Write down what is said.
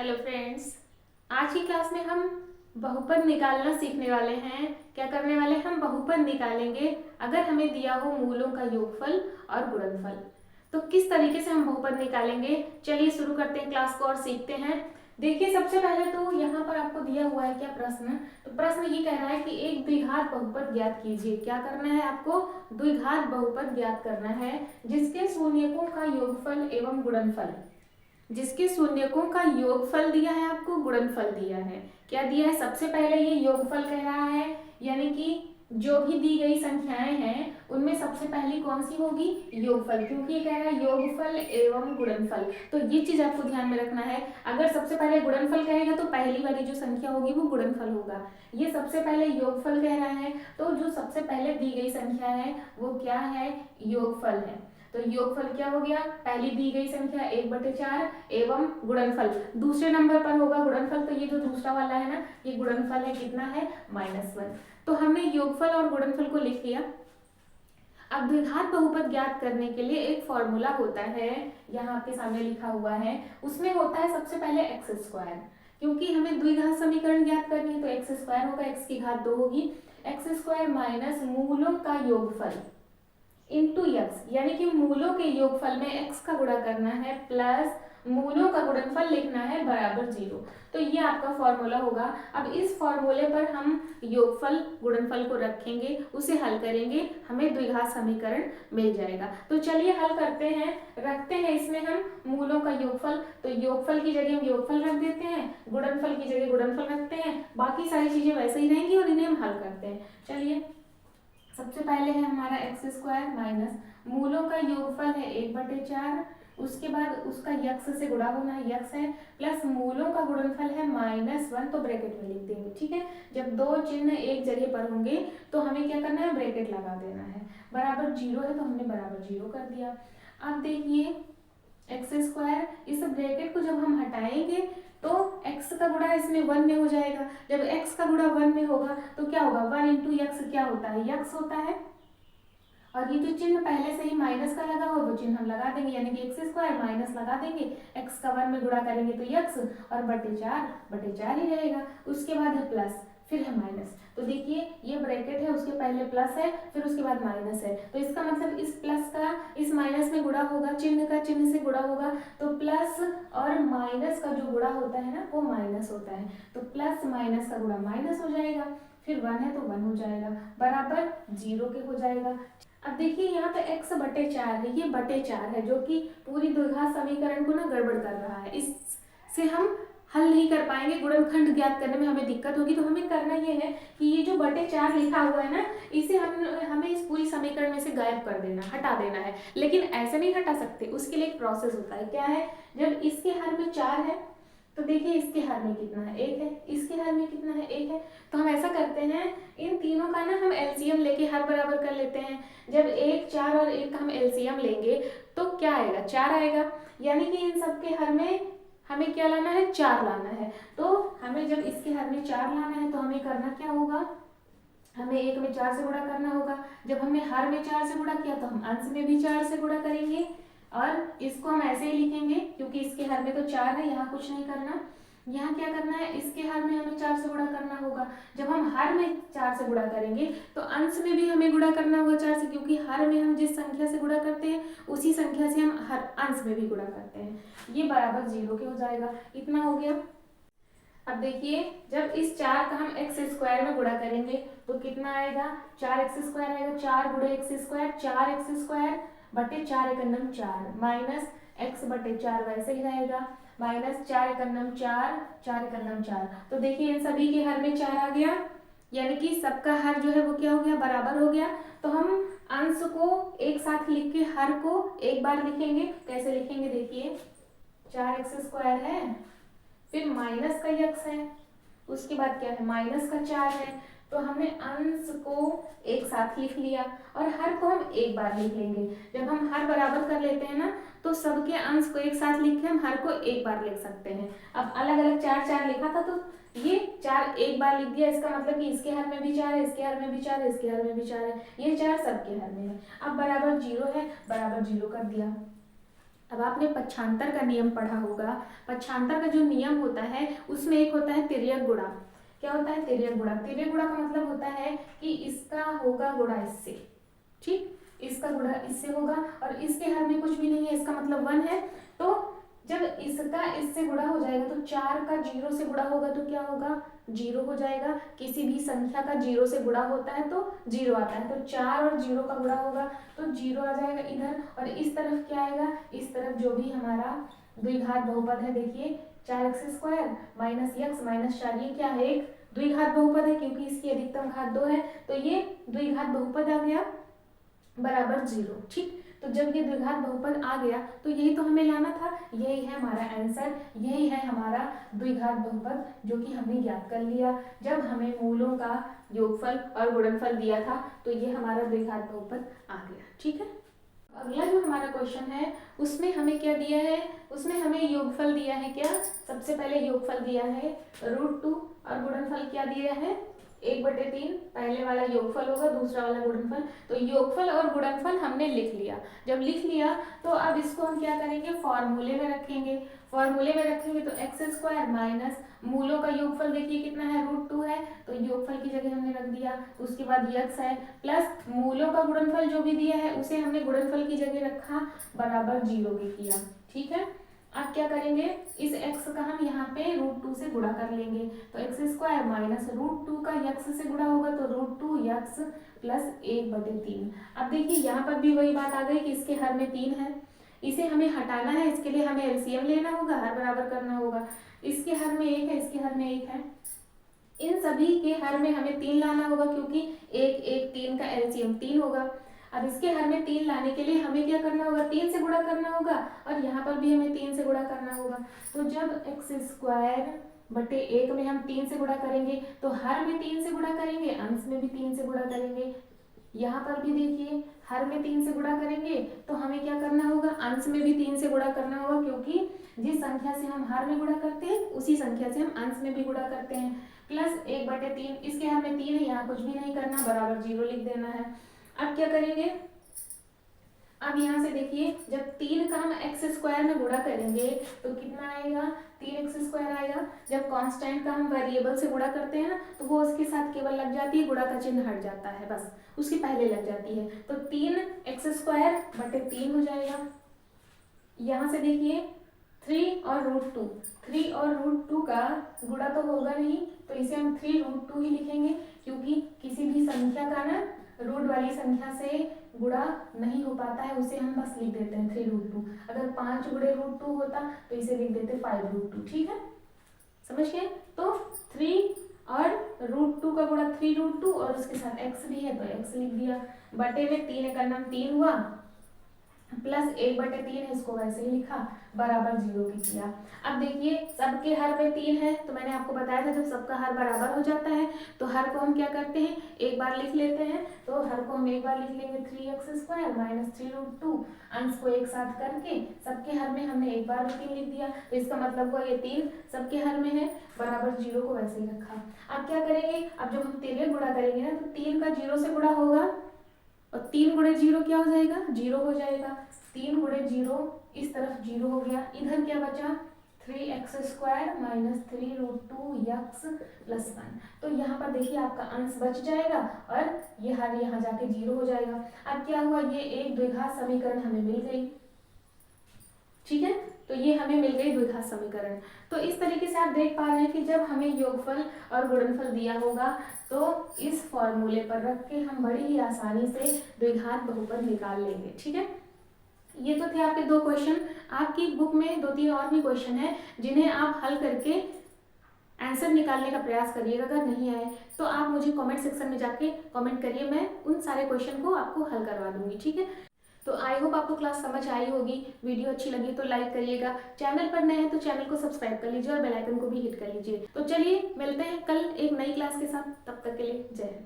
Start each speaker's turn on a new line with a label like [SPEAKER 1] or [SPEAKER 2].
[SPEAKER 1] Hello friends, आज की class में हम बहुपद निकालना सीखने वाले हैं। क्या करने वाले हैं? हम बहुपद निकालेंगे अगर हमें दिया हो मूलों का योगफल और गुणनफल। तो किस तरीके से हम बहुपद निकालेंगे, चलिए शुरू करते हैं क्लास को और सीखते हैं। देखिए, सबसे पहले तो यहाँ पर आपको दिया हुआ है क्या प्रश्न। तो प्रश्न ये कह रहा है कि एक द्विघात बहुपद ज्ञात कीजिए। क्या करना है आपको? द्विघात बहुपद ज्ञात करना है जिसके शून्यकों का योगफल एवं गुणनफल, जिसके शून्यकों का योगफल दिया है, आपको गुणनफल दिया है। क्या दिया है? सबसे पहले ये योगफल कह रहा है, यानी कि जो भी दी गई संख्याएं हैं उनमें सबसे पहली कौन सी होगी? योगफल, क्योंकि ये कह रहा है योगफल एवं गुणनफल। तो ये चीज आपको ध्यान में रखना है। अगर सबसे पहले गुणनफल कहेगा तो पहली वाली जो संख्या होगी वो गुणनफल होगा। ये सबसे पहले योगफल कह रहा है, तो जो सबसे पहले दी गई संख्या है वो क्या है? योगफल है। तो योगफल क्या हो गया? पहली दी गई संख्या 1/4 एवं गुणनफल दूसरे नंबर पर होगा गुणनफल। तो ये जो दूसरा वाला है ना, ये गुणनफल है, कितना है? -1। तो हमने योगफल और गुणनफल को लिख लिया। अब द्विघात बहुपद ज्ञात करने के लिए एक फॉर्मूला होता है, यहाँ आपके सामने लिखा हुआ है। उसमें होता है सबसे पहले x², क्योंकि हमें द्विघात समीकरण ज्ञात करनी है तो x² होगा, x की घात 2 होगी। x² माइनस मूलों का योगफल इंटू यक्स, यानी कि मूलों के योगफल में x का गुणा करना है प्लस मूलों का गुणनफल लिखना है बराबर 0। तो ये आपका फॉर्मूला होगा। अब इस फॉर्मूले पर हम योगफल गुणनफल को रखेंगे, उसे हल करेंगे, हमें द्विघात समीकरण मिल जाएगा। तो चलिए हल करते हैं। रखते हैं इसमें हम मूलों का योगफल, तो योगफल की जगह हम योगफल रख देते हैं, गुणनफल की जगह गुणनफल रखते हैं, बाकी सारी चीजें वैसे ही रहेंगी और इन्हें हम हल करते हैं। चलिए, सबसे पहले है हमारा x² माइनस मूलों का योगफल है 1/4, उसके बाद उसका यक्स से गुणा होना है, यक्स है, प्लस मूलों का गुणनफल है -1, तो ब्रैकेट में लिख देंगे। ठीक है, जब दो चिन्ह एक जगह पर होंगे तो हमें क्या करना है? ब्रैकेट लगा देना है। बराबर 0 है तो हमने बराबर 0 कर दिया। अब देखिए x², इस ब्रैकेट को जब हम हटाएंगे तो x का गुणा इसमें 1 में हो जाएगा। जब x का गुणा 1 में होगा तो क्या होगा? 1 इंटू यक्स क्या होता है? यक्स होता है। और ये जो चिन्ह पहले से ही माइनस का लगा हो वो चिन्ह हम लगा देंगे, यानी कि x² माइनस लगा देंगे, x का 1 में गुणा करेंगे तो यक्स और बटे 4 ही रहेगा। उसके बाद है प्लस, फिर है माइनस। तो देखिए ये ब्रैकेट है, उसके पहले प्लस है, फिर उसके बाद माइनस है। तो इसका मतलब इस प्लस का इस माइनस में गुणा होगा, चिन्ह का चिन्ह से गुणा होगा, तो प्लस और माइनस का जो गुणा होता है ना वो माइनस होता है। तो प्लस माइनस का गुणा माइनस हो जाएगा, फिर 1 है तो 1 हो जाएगा, बराबर 0 के हो जाएगा। अब देखिए यहाँ पे x/4 है, ये बटे 4 है, जो कि पूरी द्विघात समीकरण को ना गड़बड़ कर रहा है। इससे हम हल नहीं कर पाएंगे, गुणनखंड ज्ञात करने में हमें दिक्कत होगी। तो हमें करना ये है कि ये जो बटे 4 लिखा हुआ है ना, इसे हमें इस पूरी समीकरण में से गायब कर देना, हटा देना है। लेकिन ऐसे नहीं हटा सकते, उसके लिए एक प्रोसेस होता है। क्या है? जब इसके हर में 4 है तो देखिए इसके हर में कितना है? 1 है, इसके हर में कितना है? 1 है। तो हम ऐसा करते हैं, इन तीनों का ना हम एलसीएम लेके हर बराबर कर लेते हैं। जब 1, 4 और 1 का हम एलसीएम लेंगे तो क्या आएगा? 4 आएगा, यानी कि इन सबके हर में हमें क्या लाना है? 4 लाना है। तो हमें जब इसके हर में 4 लाना है तो हमें करना क्या होगा? हमें 1 में 4 से गुणा करना होगा। जब हमने हर में 4 से गुणा किया तो हम अंश में भी 4 से गुणा करेंगे, और इसको हम ऐसे ही लिखेंगे क्योंकि इसके हर में तो 4 है, यहाँ कुछ नहीं करना। यहाँ क्या करना है? इसके हर में हमें 4 से गुणा करना होगा। जब हम हर में 4 से गुणा करेंगे तो अंश में भी हमें गुणा करना होगा 4 से, क्योंकि हर में हम जिस संख्या से गुणा करते हैं उसी संख्या से हम हर अंश में भी गुणा करते हैं। ये बराबर 0 के हो जाएगा। इतना हो गया। अब देखिए, जब इस 4 का हम x² में गुणा करेंगे तो कितना आएगा? 4x² आएगा। 4 गुणे x², 4x² बटे 4×4 माइनस x/4 वैसे ही रहेगा, माइनस 4×4, 4×4। तो देखिए इन सभी के हर में 4 आ गया, यानी कि सबका हर जो है वो क्या हो गया? बराबर हो गया। तो हम अंश को एक साथ लिख के हर को एक बार लिखेंगे। कैसे लिखेंगे? देखिए 4x² है, फिर माइनस का यक्स है, उसके बाद क्या है? माइनस का 4 है। तो हमने अंश को एक साथ लिख लिया और हर को हम एक बार लिख लेंगे। जब हम हर बराबर कर लेते हैं ना तो सबके अंश को एक साथ लिख के हम हर को एक बार लिख सकते हैं। अब अलग अलग 4 लिखा था तो ये 4 एक बार लिख दिया, इसका मतलब कि इसके हर में भी 4 है, इसके हर में भी 4 है, इसके हर में भी 4 है, ये 4 सबके हर में है। अब बराबर 0 है, बराबर 0 कर दिया। अब आपने पक्षांतर का नियम पढ़ा होगा। पक्षांतर का जो नियम होता है उसमें एक होता है तिर्यक गुणा। क्या होता है? तिर्यक गुणा। तिर्यक गुणा का मतलब होता है कि इसका होगा गुणा इससे, ठीक, इसका गुणा इससे होगा और इसके हर में कुछ भी नहीं है, इसका मतलब 1 है। तो जब इसका इससे गुणा हो जाएगा तो 4 का 0 से गुणा होगा तो क्या होगा? 0 हो जाएगा। किसी भी संख्या का 0 से गुणा होता है तो 0 आता है, तो 4 और 0 का गुणा होगा तो 0 आ जाएगा इधर। और इस तरफ क्या आएगा? इस तरफ जो भी हमारा द्विघात बहुपद है, देखिए 4x² माइनस x माइनस 4, ये क्या है? एक द्विघात बहुपद है क्योंकि इसकी अधिकतम घात 2 है, तो ये द्विघात बहुपद आ गया बराबर 0, ठीक। तो जब ये द्विघात बहुपद आ गया तो यही तो हमें लाना था, यही है हमारा आंसर, यही है हमारा द्विघात बहुपद जो कि हमने ज्ञात कर लिया। जब हमें मूलों का योगफल और गुणनफल दिया था तो ये हमारा द्विघात बहुपद आ गया, ठीक है। अगला जो हमारा क्वेश्चन है उसमें हमें क्या दिया है? उसमें हमें योगफल दिया है। क्या? सबसे पहले योगफल दिया है √2 और गुणनफल क्या दिया है? 1/3। पहले वाला योगफल होगा, दूसरा वाला गुणनफल। तो योगफल और गुणनफल हमने लिख लिया। जब लिख लिया तो अब इसको हम क्या करेंगे? फॉर्मूले में रखेंगे। फॉर्मूले में रखेंगे तो x² माइनस मूलों का योगफल देखिए कितना है? √2 है, तो योगफल की जगह हमने रख दिया। उसके बाद x है प्लस मूलों का गुणनफल जो भी दिया है उसे हमने गुणनफल की जगह रखा, बराबर 0 भी किया, ठीक है। अब क्या करेंगे? इस x का हम यहाँ पे √2 से गुणा कर लेंगे, तो x² माइनस √2 का x से गुणा होगा तो √2x प्लस 1/3। अब देखिए यहाँ पर भी वही बात आ गई कि इसके हर में 3 है, इसे हमें हटाना है, इसके लिए हमें एलसीएम लेना होगा, हर बराबर करना होगा। इसके हर में 1 है, इसके हर में 1 है, इन सभी के हर में हमें 3 लाना होगा क्योंकि 1 1 3 का एलसीएम 3 होगा। अब इसके हर में 3 लाने के लिए हमें क्या करना होगा? 3 से गुणा करना होगा और यहाँ पर भी हमें 3 से गुणा करना होगा। तो जब x²/1 में हम 3 से गुणा करेंगे तो हर में 3 से गुणा करेंगे, अंश में भी 3 से गुणा करेंगे। यहाँ पर भी देखिए हर में 3 से गुणा करेंगे तो हमें क्या करना होगा? अंश में भी 3 से गुणा करना होगा क्योंकि जिस संख्या से हम हर में गुणा करते हैं उसी संख्या से हम अंश में भी गुणा करते हैं। प्लस 1/3, इसके हर में 3 है, यहाँ कुछ भी नहीं करना, बराबर 0 लिख देना है। अब क्या करेंगे? अब यहाँ से देखिए जब 3 का हम x² में गुणा करेंगे तो कितना आएगा? 3x² आएगा। जब कांस्टेंट का हम वेरिएबल से गुणा करते हैं ना तो वो उसके साथ केवल लग जाती है, गुणा का चिन्ह हट जाता है, बस उसके पहले लग जाती है। तो 3x²/3 हो जाएगा। यहाँ से देखिए 3 और √2, 3 और √2 का गुणा तो होगा नहीं, तो इसे हम 3√2 ही लिखेंगे क्योंकि किसी भी संख्या का ना रूट वाली संख्या से गुणा नहीं हो पाता है, उसे हम बस लिख देते हैं 3√2। अगर 5 गुणे √2 होता तो इसे लिख देते 5√2, ठीक है, समझ गए। तो 3 और √2 का गुणा 3√2 और उसके साथ x भी है तो x लिख दिया, बटे में 3 का नाम 3 हुआ प्लस 1/3 है, इसको वैसे ही लिखा, बराबर 0 भी किया। अब देखिए सबके हर में 3 है तो मैंने आपको बताया था जब सबका हर बराबर हो जाता है तो हर को हम क्या करते हैं? एक बार लिख लेते हैं। तो हर को हम एक बार लिख लेंगे 3x² माइनस 3√2, अंश को एक साथ करके सबके हर में हमने एक बार 3 लिख दिया, तो इसका मतलब हुआ ये 3 सबके हर में है, बराबर 0 को वैसे ही रखा। अब क्या करेंगे? अब जब हम 3 गुणा करेंगे ना तो 3 का 0 से गुणा होगा और 3 गुणे 0 क्या हो जाएगा? 0 हो जाएगा। 3 गुणे 0 इस तरफ 0 हो गया, इधर क्या बचा? 3x² minus 3√2x plus 1। तो यहाँ पर देखिए आपका अंश बच जाएगा और ये हर यहाँ जाके 0 हो जाएगा। अब क्या हुआ? ये एक द्विघात समीकरण हमें मिल गई, ठीक है, तो ये हमें मिल गई द्विघात समीकरण। तो इस तरीके से आप देख पा रहे हैं कि जब हमें योगफल और गुणनफल दिया होगा तो इस फॉर्मूले पर रख के हम बड़ी ही आसानी से द्विघात बहुपद निकाल लेंगे, ठीक है। ये तो थे आपके 2 क्वेश्चन। आपकी बुक में 2-3 और भी क्वेश्चन है जिन्हें आप हल करके आंसर निकालने का प्रयास करिएगा। अगर नहीं आए तो आप मुझे कमेंट सेक्शन में जाके कमेंट करिए, मैं उन सारे क्वेश्चन को आपको हल करवा दूंगी, ठीक है। तो आई होप आपको क्लास समझ आई होगी। वीडियो अच्छी लगी तो लाइक करिएगा, चैनल पर नए हैं तो चैनल को सब्सक्राइब कर लीजिए और बेल आइकन को भी हिट कर लीजिए। तो चलिए मिलते हैं कल एक नई क्लास के साथ, तब तक के लिए जय हिंद।